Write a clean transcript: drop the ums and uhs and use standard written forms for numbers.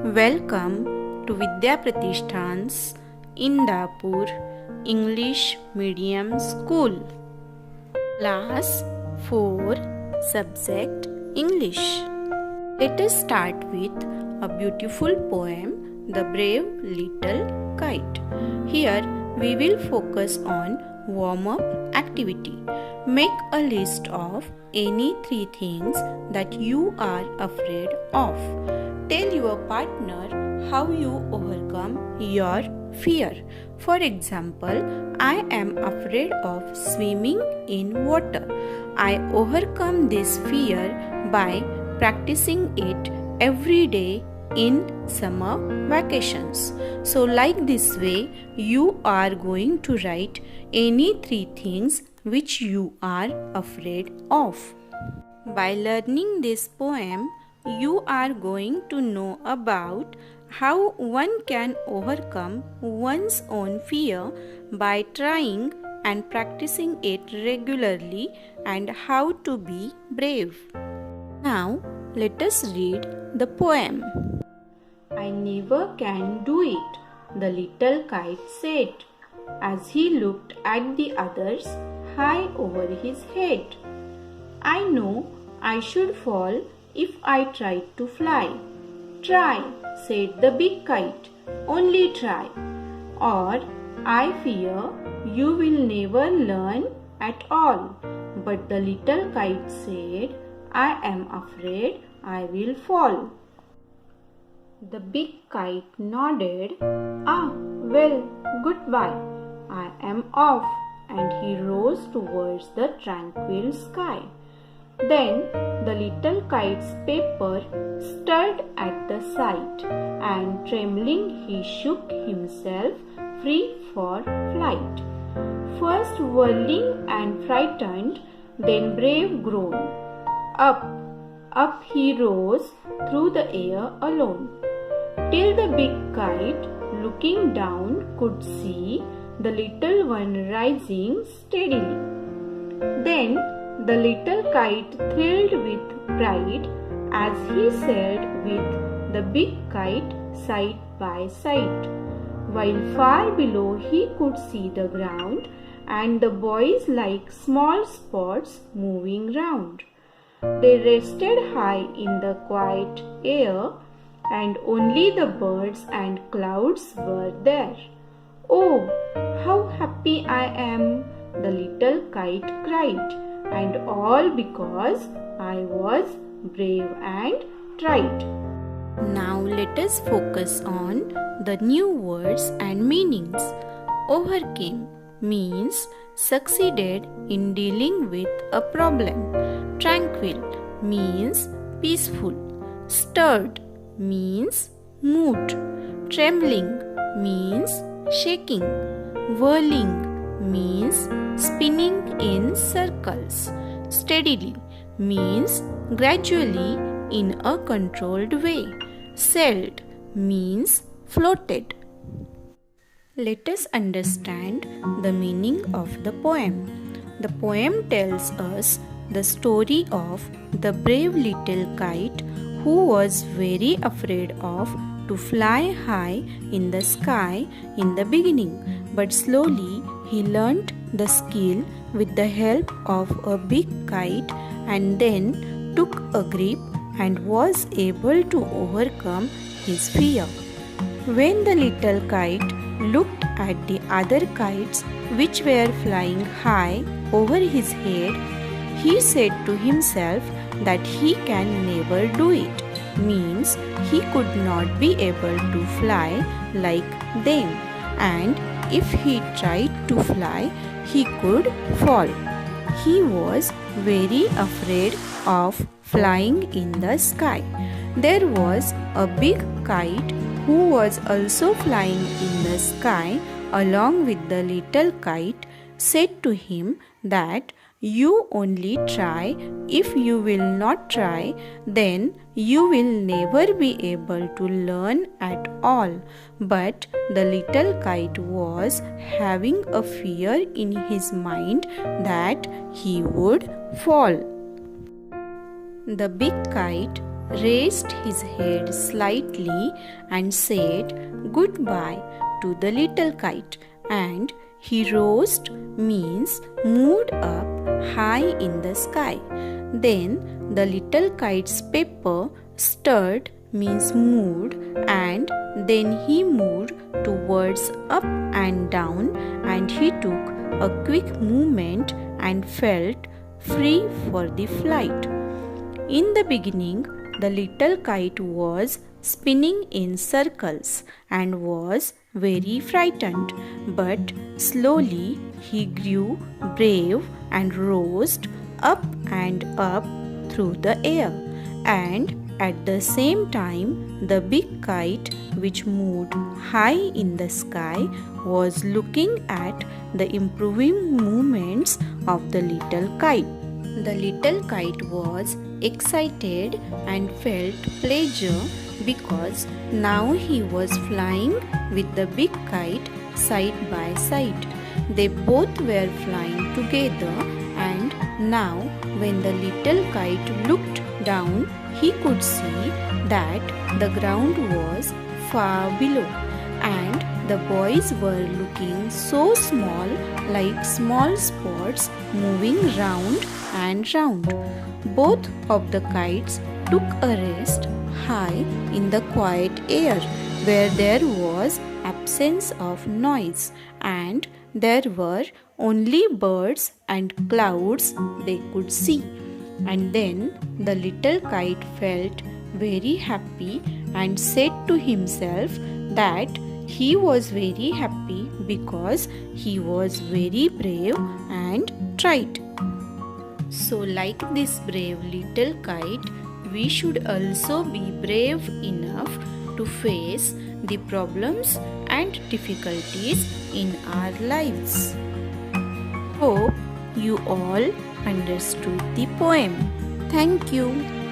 Welcome to Vidya Pratishthan's Indapur English Medium School. Class 4, Subject English. Let us start with a beautiful poem, The Brave Little Kite. Here we will focus on warm-up activity. Make a list of any 3 things that you are afraid of. Tell your partner how you overcome your fear. For example, I am afraid of swimming in water. I overcome this fear by practicing it every day in summer vacations. So like this way, you are going to write any 3 things which you are afraid of. By learning this poem, you are going to know about how one can overcome one's own fear by trying and practicing it regularly and how to be brave. Now, let us read the poem. I never can do it, the little kite said, as he looked at the others high over his head. I know I should fall if I tried to fly. Try, said the big kite, only try. Or I fear you will never learn at all. But the little kite said, I am afraid I will fall. The big kite nodded, well, goodbye. I am off. And he rose towards the tranquil sky. Then the little kite's paper stirred at the sight, and trembling he shook himself free for flight. First whirling and frightened, then brave grown. Up he rose through the air alone, till the big kite, looking down, could see the little one rising steadily. Then the little kite thrilled with pride as he sailed with the big kite side by side, while far below he could see the ground and the boys like small spots moving round. They rested high in the quiet air, and only the birds and clouds were there. Oh, how happy I am, the little kite cried, and all because I was brave and tried. Now let us focus on the new words and meanings. Overcame means succeeded in dealing with a problem. Tranquil means peaceful. Stirred means moved. Trembling means shaking. Whirling means spinning in circles. Steadily means gradually in a controlled way. Sailed means floated. Let us understand the meaning of the poem. The poem tells us the story of the brave little kite who was very afraid of to fly high in the sky in the beginning, but slowly he learnt the skill with the help of a big kite and then took a grip and was able to overcome his fear. When the little kite looked at the other kites which were flying high over his head, he said to himself that he can never do it. Means he could not be able to fly like them, and if he tried to fly, he could fall. He was very afraid of flying in the sky. There was a big kite who was also flying in the sky along with the little kite, said to him that you only try. If you will not try, then you will never be able to learn at all. But the little kite was having a fear in his mind that he would fall. The big kite raised his head slightly and said goodbye to the little kite, and he rose means moved up high in the sky. Then the little kite's paper stirred means moved, and then he moved towards up and down, and he took a quick movement and felt free for the flight. In the beginning, the little kite was spinning in circles and was very frightened, but slowly he grew brave and rose up and up through the air. And at the same time, the big kite, which moved high in the sky, was looking at the improving movements of the little kite. The little kite was excited and felt pleasure because now he was flying with the big kite side by side. They both were flying together, and now when the little kite looked down, he could see that the ground was far below, and the boys were looking so small, like small spots moving round and round. Both of the kites took a rest high in the quiet air, where there was absence of noise, and there were only birds and clouds they could see. And then the little kite felt very happy and said to himself that he was very happy because he was very brave and tried. So, like this brave little kite, we should also be brave enough to face the problems and difficulties in our lives. Hope you all understood the poem. Thank you.